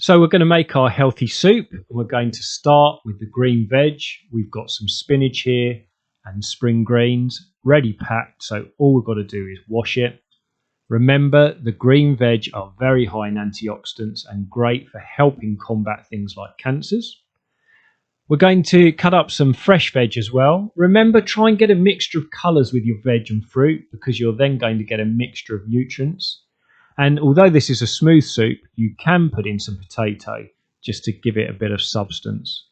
So we're going to make our healthy soup, and we're going to start with the green veg. We've got some spinach here and spring greens ready packed, so all we've got to do is wash it. Remember, the green veg are very high in antioxidants and great for helping combat things like cancers. We're going to cut up some fresh veg as well. Remember, try and get a mixture of colours with your veg and fruit, because you're then going to get a mixture of nutrients. And although this is a smooth soup, you can put in some potato just to give it a bit of substance.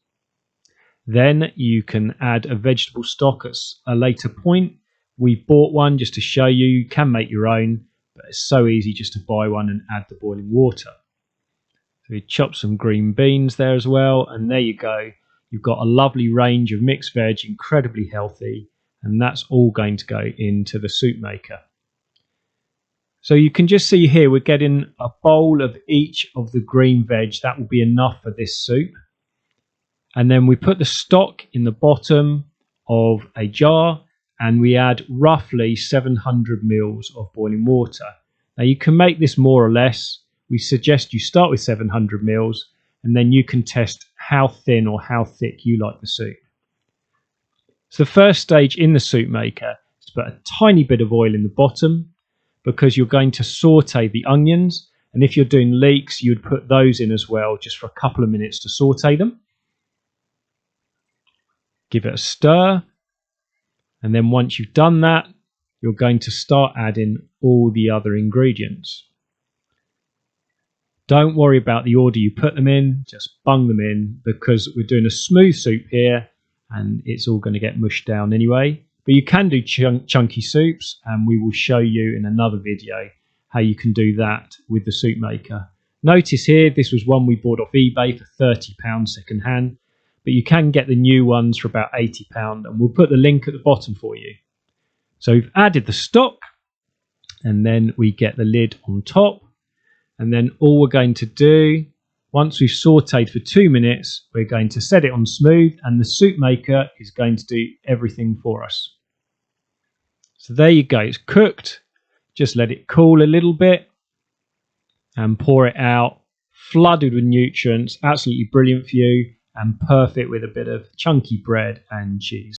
Then you can add a vegetable stock at a later point. We've bought one just to show you. You can make your own, but it's so easy just to buy one and add the boiling water. So we chop some green beans there as well, and there you go. You've got a lovely range of mixed veg, incredibly healthy, and that's all going to go into the soup maker. So you can just see here we're getting a bowl of each of the green veg. That will be enough for this soup. And then we put the stock in the bottom of a jar and we add roughly 700 mils of boiling water. Now you can make this more or less. We suggest you start with 700 mils and then you can test how thin or how thick you like the soup. So the first stage in the soup maker is to put a tiny bit of oil in the bottom, because you're going to saute the onions, and if you're doing leeks you'd put those in as well, just for a couple of minutes to saute them. Give it a stir, and then once you've done that you're going to start adding all the other ingredients. Don't worry about the order you put them in, just bung them in, because we're doing a smooth soup here and it's all going to get mushed down anyway. But you can do chunky soups, and we will show you in another video how you can do that with the soup maker. Notice here, this was one we bought off eBay for £30 second hand, but you can get the new ones for about £80, and we'll put the link at the bottom for you. So we've added the stock, and then we get the lid on top, and then all we're going to do, once we've sauteed for 2 minutes, we're going to set it on smooth, and the soup maker is going to do everything for us. So there you go, it's cooked. Just let it cool a little bit and pour it out, flooded with nutrients, absolutely brilliant for you and perfect with a bit of chunky bread and cheese.